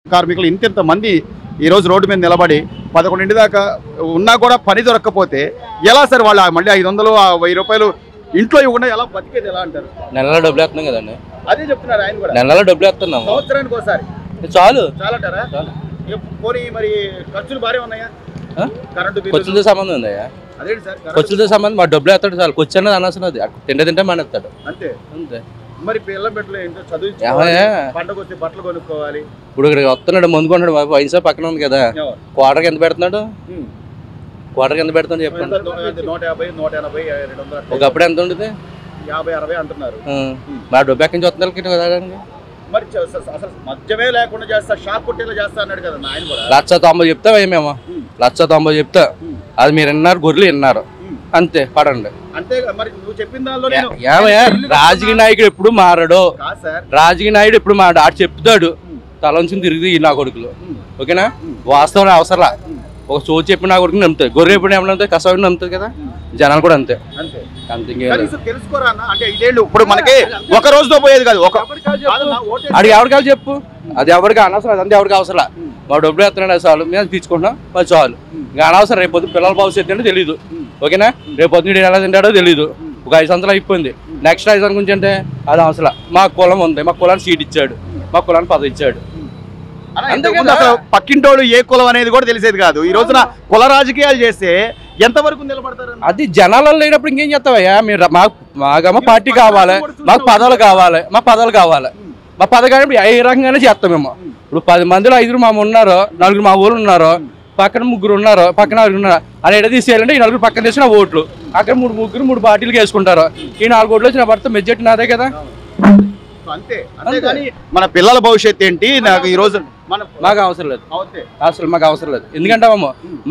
కార్మికులు ఇంత మంది ఈ రోజు రోడ్డు మీద నిలబడి 11 దాకా ఉన్నా కూడా పని దొరకకపోతే ఎలా సార్ వాళ్ళు మళ్ళీ 500 1000 రూపాయలు ఇంట్లో ఇవ్వకుండా ఎలా బతికేది ఎలా అంటారు? నెలలో డబ్బులు వేస్తున్నాం కదండి. అదే చెప్తున్నారు ఆయన కూడా. నెలలో డబ్బులు వేస్తున్నాం సంవత్సరానికి ఒకసారి చాలు చాలంటారా? పోనీ మరి ఖర్చులు భారీ ఉన్నాయా? కరెంటు బిల్లు ఖర్చులతో సంబంధం ఉందయ్యా. అదేంటి సార్ ఖర్చులతో సంబంధం మా డబ్బులు వేస్తాడు చాలు. ఖర్చు అన్నది అనవసరం. అది తింటే మానేస్తాడు అంతే అంతే. మరి పిల్లల బిడ్డలు ఏంటో చదువు పంటకు వచ్చి బట్టలు కొనుక్కోవాలి. ఇప్పుడు ఇక్కడ వస్తున్నాడు ముందు కొంటాడు వైన్ షాప్ పక్కన ఉంది కదా. క్వార్టర్కి ఎంత పెడుతున్నాడు? క్వార్టర్కి ఎంత పెడుతున్నాడు చెప్పండి. 150 180 200 ఒకప్పుడు ఎంత ఉండదు? 50 60 అంటున్నారు. మా డబ్బు ఎక్కడి నుంచి వస్తున్నారు? మరి అసలు మద్యమే లేకుండా చేస్తా షాప్ కొట్టేలా చేస్తా అన్నాడు కదా ఆయన కూడా. 190 చెప్తా మేము 190 చెప్తా. అది మీరు విన్నారు, గొర్రెలు విన్నారు అంతే. పడండి అంతే. మరి నువ్వు చెప్పిన దానిలో రాజకీయ నాయకుడు ఎప్పుడు మారడు. రాజకీయ నాయుడు ఎప్పుడు మారడు. ఆడు చెప్తాడు తలంచుని తిరిగి నా కొడుకులు. ఓకేనా? వాస్తవం అవసరం. ఒక చోటు చెప్పి నా కొడుకుని నమ్ముతాయి. గొర్రె ఎప్పుడు నమ్ముతాయి, కసవాడిని నమ్ముతుంది కదా. జనాలు కూడా అంతే అంతే. తెలుసుకోరా అంటే ఇదేళ్ళు ఇప్పుడు మనకి ఒక రోజుతో పోయేది కాదు. అది ఎవరికాలు చెప్పు. అది ఎవరికి అనవసరం. అదంతా ఎవరికి అవసరం. మా డబ్బులు ఎత్తున్నాడు చాలు, మేము తీసుకుంటాం మరి చాలు. ఇంకా అనవసరం. రేపు పొద్దున పిల్లల భవిష్యత్తు అంటే తెలియదు. ఓకేనా? రేపు పొద్దున ఎలా తింటాడో తెలియదు. ఒక 5 సంవత్సరాలు అయిపోయింది. నెక్స్ట్ 5 సంవత్సరాల గురించి అంటే అది అవసరం. మా కులం ఉంది, మా కులాన్ని సీట్ ఇచ్చాడు, మా కులాన్ని పదవి ఇచ్చాడు. అసలు పక్కింటోడు ఏ కులం అనేది కూడా తెలిసేది కాదు. ఈ రోజున కుల రాజకీయాలు చేస్తే ఎంతవరకు నిలబడతారు? అది జనాలలో లేనప్పుడు ఇంకేం చేస్తావయ్యా మీరు? మాకేమో పార్టీ కావాలి, మాకు పదవులు కావాలి, మా పదవులు కావాలి. మా పదవి ఏ రకంగానే చేస్తాం మేము. ఇప్పుడు 10 మందిలో 5 మా ఉన్నారు, 4 మా ఊళ్ళు ఉన్నారు, పక్కన 3 ఉన్నారు, పక్కన 4 ఉన్నారు. అని ఎడ తీసేయాలంటే ఈ 4 పక్కన తీసిన ఓట్లు అక్కడ 3 పార్టీలకు వేసుకుంటారు. ఈ 4 ఓట్లు వచ్చిన భర్త మెజార్టీ నాదే కదా. అంతే. మన పిల్లల భవిష్యత్తు ఏంటి? నాకు ఈ రోజు మాకు అవసరం లేదు. అసలు మాకు అవసరం లేదు. ఎందుకంటే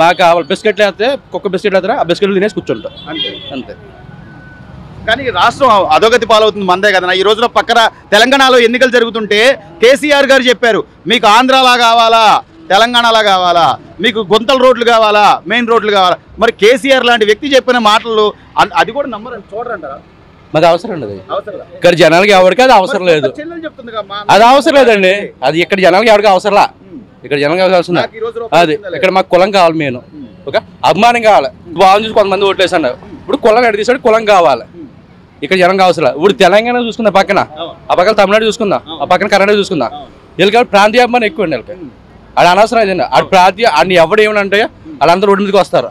మాకు కావాలి బిస్కెట్లు వేస్తే కుక్క బిస్కెట్లు వేస్తారా, ఆ బిస్కెట్లు తినేసి కూర్చుంటాం అంతే. కానీ రాష్ట్రం అధోగతి పాలవుతుంది మందే కదా. ఈ రోజున పక్కన తెలంగాణలో ఎన్నికలు జరుగుతుంటే కేసీఆర్ గారు చెప్పారు, మీకు ఆంధ్రాలా కావాలా, తెలంగాణలా కావాలా, మీకు గుంతల రోడ్లు కావాలా, మెయిన్ రోడ్లు కావాలా. మరి కేసీఆర్ లాంటి వ్యక్తి చెప్పిన మాటలు అది కూడా నమ్మరు, చూడరంటారా? మాకు అవసరం ఉండదు. ఇక్కడ జనాలకి ఎవరికి అది అవసరం లేదు. అది అవసరం లేదండి. అది ఇక్కడ జనాలకి ఎవరికి అవసరంలా. ఇక్కడ జనాలకి అవసరం అది. ఇక్కడ మాకు కులం కావాలి. మెయిన్ ఓకే అభిమానం కావాలి. బాగుంది చూసి కొంతమంది ఓట్లేసన్నారు. ఇప్పుడు కులం అడిగేసాడు, కులం కావాలి. ఇక్కడ జనం అవసరం. ఇప్పుడు తెలంగాణ చూసుకుందా, పక్కన ఆ పక్కన తమిళనాడు చూసుకుందా, ఆ పక్కన కర్ణాటక చూసుకుందా. వీళ్ళకి ప్రాంతీయ అభిమానం ఎక్కువ అండి. వీళ్ళకి అది అనవసరం. అదండి ఆడు ప్రాంతీయ అన్ని ఎవడు ఏమనంటే వాళ్ళందరూ రోడ్డు మీదకి వస్తారు.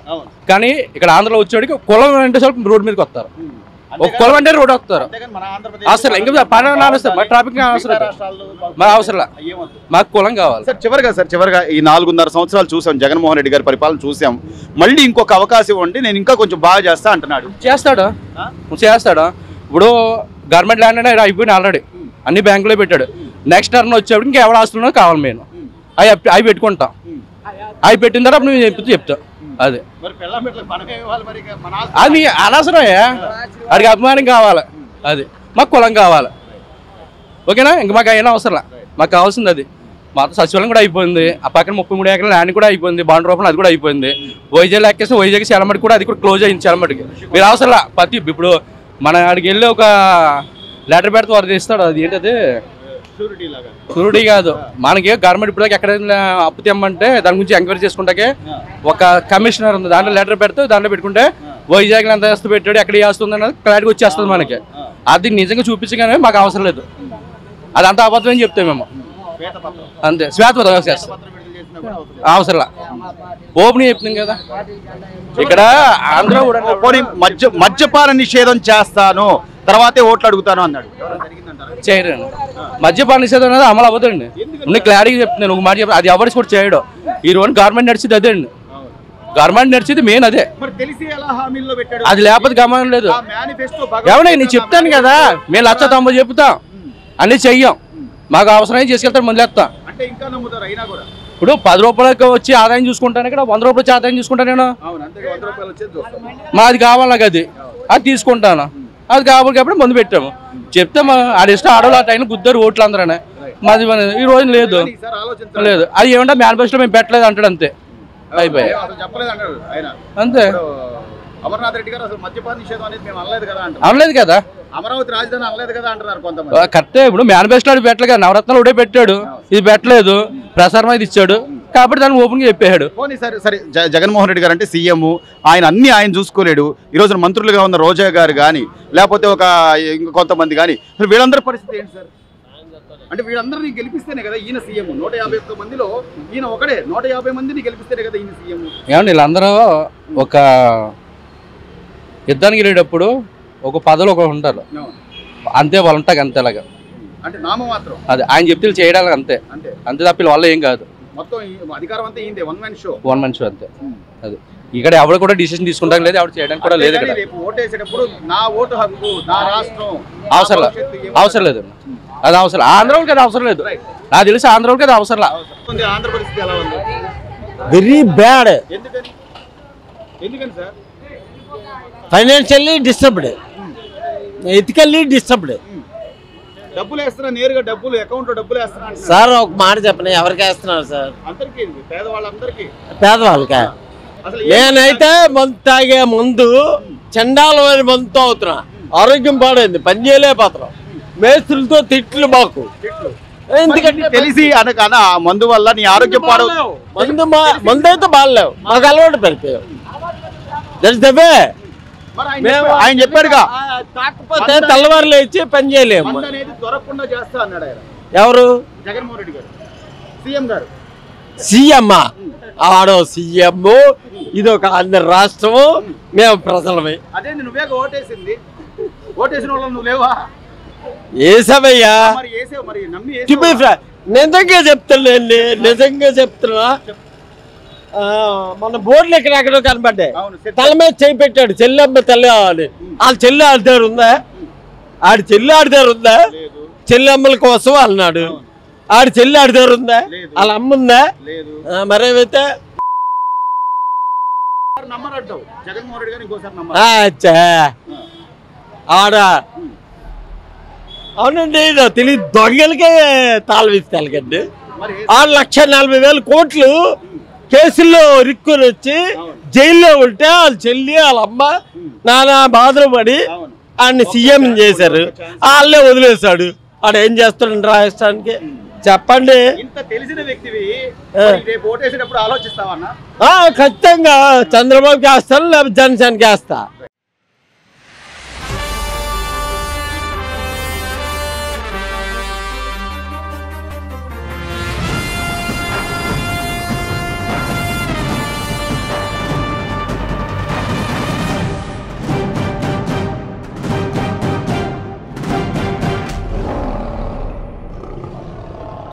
కానీ ఇక్కడ ఆంధ్రలో వచ్చేవాడికి కులం అంటే రోడ్డు మీదకి వస్తారు. ఒక కులం అంటే రోడ్డు వస్తారు. అసలు ఇంకా పని మా ట్రాఫిక్ అవసరం. మాకు కులం కావాలి. చివరిగా ఈ 4.5 సంవత్సరాలు చూసాం, జగన్మోహన్ రెడ్డి గారి పరిపాలన చూసాం. మళ్ళీ ఇంకొక అవకాశం ఇవ్వండి, నేను ఇంకా కొంచెం బాగా చేస్తా అంటున్నాడు. చేస్తాడు. ఇప్పుడు గవర్నమెంట్ ల్యాండ్ అనేది అయిపోయింది ఆల్రెడీ. అన్ని బ్యాంకులో పెట్టాడు. నెక్స్ట్ టర్న్ వచ్చేప్పుడు ఇంకా ఎవరు ఆస్తున్నా కావాలి. మేము అవి పెట్టుకుంటాం. అవి పెట్టిన తర్వాత మేము చెప్తాం. అదే అది అనవసరమయ్యా. వాడికి అభిమానం కావాలి. అది మాకు కులం కావాలి. ఓకేనా? ఇంక మాకు అయినా అవసరం. మాకు కావాల్సింది అది. మాతో సచివాలయం కూడా అయిపోయింది. ఆ పక్కన 33 ఎకరాల ల్యాండ్ కూడా అయిపోయింది. బాండ్ రూపంలో అది కూడా అయిపోయింది. వైజాగ్ లెక్కేస్తే వైజాగ్ చాలమటికి కూడా అది కూడా క్లోజ్ అయింది. చాలమటికి మీరు అవసరం. ఇప్పుడు మన ఆడికి వెళ్ళి ఒక లెటర్ పెడితే వారు తీస్తాడు. అది ఏంటది? షూరిటీ కాదు. మనకి గవర్నమెంట్ ఇప్పుడు ఎక్కడ అప్పు తెమ్మంటే దాని గురించి ఎంక్వైరీ చేసుకుంటాకే ఒక కమిషనర్ ఉంది. దాంట్లో లెటర్ పెడితే దాంట్లో పెట్టుకుంటే వైజాగ్లో ఎంత ఆస్తి పెట్టాడు, ఎక్కడ ఆస్తుంది అన్నది క్లారిటీ వచ్చేస్తుంది మనకి. అది నిజంగా చూపించగానే మాకు అవసరం లేదు. అదంతా అబద్ధం అని చెప్తాం మేము అంతే. శ్వేతపత్రం చేస్తాం అవసరం. ఓపెనింగ్ చెప్తున్నాం కదా. ఇక్కడ ఆంధ్ర మద్యపాన నిషేధం చేస్తాను, తర్వాతే ఓట్లు అడుగుతాను అన్నాడు. చేయరండి. మద్యపాన నిషేధం అనేది అమలు అవ్వదండి. నేను క్లారిటీ చెప్తున్నాను. ఒక మాట చెప్పాను, అది ఎవరికి కూడా చేయడం. ఈ రోజు గవర్నమెంట్ నడిచింది అదే అండి. గవర్నమెంట్ నడిచింది మెయిన్ అదే. అది లేకపోతే గమనం లేదు. ఎవరైనా నేను చెప్తాను కదా, మేము 190 చెప్తాం, అన్నీ చెయ్యం. మాకు అవసరం చేసుకెళ్తాను, ముందులేస్తాం. ఇప్పుడు 10 రూపాయలకు వచ్చి ఆదాయం చూసుకుంటాను, ఇక్కడ 100 రూపాయలు వచ్చి ఆదాయం చూసుకుంటాను నేను. మాది కావాలి నాకు. అది తీసుకుంటాను. అది కాబట్టి ముందు పెట్టాము. చెప్తే ఆడ ఇష్టం ఆడవాళ్ళు ఆ టైం గుద్దరు ఓట్లు అందరనే. మాది ఈ రోజు లేదు. అది ఏమంటే మేనిఫెస్టో మేము పెట్టలేదు అంటాడు. అంతే అయిపోయాయి అంతే. అమర్నాథ్ రెడ్డి గారు అసలు మద్యపాన నిషేధం అనేది మేము అనలేదు కదా. అమరావతి రాజధాని అనలేదు కదా అంటున్నారు కొంతమంది. కరెక్టే. ఇప్పుడు మేనిఫెస్టో పెట్టలేదు కదా. నవరత్నాలు ఒకటే పెట్టాడు, ఇది పెట్టలేదు. ప్రసారం అయితే ఇచ్చాడు కాబట్టి దాన్ని ఓపెన్గా చెప్పాడు. పోనీ సరే సరే జగన్మోహన్ రెడ్డి గారు అంటే సీఎం, ఆయన చూసుకోలేడు. ఈ రోజున మంత్రులుగా ఉన్న రోజా గారు కానీ లేకపోతే కొంతమంది కానీ వీళ్ళందరి పరిస్థితి ఏంటి సార్? అంటే వీళ్ళందరినీ గెలిపిస్తేనే కదా ఈయన సీఎం. 151 మందిలో ఈయన ఒకడే. 150 మందిని గెలిపిస్తేనే కదా ఈయన సీఎం. ఏమండి వీళ్ళందరూ ఒక యుద్ధానికి వెళ్ళేటప్పుడు ఒక పదవులు ఒక ఉంటారు అంతే, వాళ్ళు ఉంటాయి అంతే. అలాగా అంటే నామం మాత్రం అది ఆయన చెప్తే చేయడానికి అంతే అంతే తప్ప వాళ్ళ ఏం కాదు. మొత్తం అధికారం అంతా ఈయనదే, వన్ మ్యాన్ షో అంతే. అది ఇక్కడ ఎవరు కూడా డిసిషన్ తీసుకుంటాం లేదు, ఎవరు చేయడానికి కూడా లేదు. రేపు ఓటేసేటప్పుడు నా ఓటు హక్కు, నా రాష్ట్రం అవసరం లేదు. అది అవసరం ఆంధ్రకి అది అవసరం లేదు. నాకు తెలిసి ఆంధ్రకి అది అవసరం. ఆంధ్ర పరిస్థితి ఎలా ఉంది? Very bad. ఎందుకని sir? Financially disturbed, ethically disturbed. డబ్బులు వేస్తున్నా, నేరుగా డబ్బులు అకౌంట్ లో డబ్బులు వేస్తున్నా సార్. ఒక మాట చెప్పండి, ఎవరికి వేస్తున్నారు సార్? అందరికీ, పేదవాళ్ళందరికీ. పేదవాళ్ళకా? నేనైతే మందు తాగే ముందు చండాలమైన మందుతో అవుతున్నా, ఆరోగ్యం పాడైంది, పని చేయలేకపోతున్నాం. మేస్త్రులతో తిట్లు మాకు. ఎందుకంటే తెలిసి అనకన్నా మందు వల్ల నీ ఆరోగ్యం పాడవు. మందు అయితే బాగలేవు, మాకు అలవాటు పెరిపోయావు. ఆయన చెప్పాడుగా కాకపోతే తెల్లవారు లేచి పని చేయలేము. దొరకకుండా చేస్తా అన్నాడు ఆయన. ఎవరు? జగన్మోహన్ రెడ్డి గారు, సీఎం గారు. సీఎం ఆడో సీఎం, ఇదొక ఆంధ్ర రాష్ట్రము, మేము ప్రజలమే. అదే నువ్వే ఓటేసింది, ఓటేసిన వాళ్ళు నువ్వు లేవా? ఏసవయ్యా, నమ్మి నిజంగా చెప్తున్నాండి, నిజంగా చెప్తున్నా. మన బోర్డులు ఎక్కడెక్కడో కనబడ్డాయి, తల మీద చేయి పెట్టాడు, చెల్లెమ్మ తల్లి కావాలి. వాళ్ళ చెల్లి ఆడిదారు ఉందా? ఆడి చెల్లి ఆడిదారు ఉందా? చెల్లెమ్మల కోసం అన్నాడు. ఆడి చెల్లి ఆడిదారు ఉందా? వాళ్ళ అమ్మ ఉందా? మరేమైతే ఆడ అవునండి, తెలియదు. దొంగలకే తాళవిస్తాను కండి. 6,40,000 కోట్లు కేసుల్లో రిక్కుని వచ్చి జైల్లో ఉంటే వాళ్ళ చెల్లి వాళ్ళ అమ్మ నానా బాధలు పడి ఆయన్ని సీఎం చేశారు. వాళ్ళే వదిలేశాడు. ఆడ ఏం చేస్తాడు రాష్ట్రానికి చెప్పండి. ఖచ్చితంగా చంద్రబాబుకి వేస్తాను, లేకపోతే జనసేనకి వేస్తా.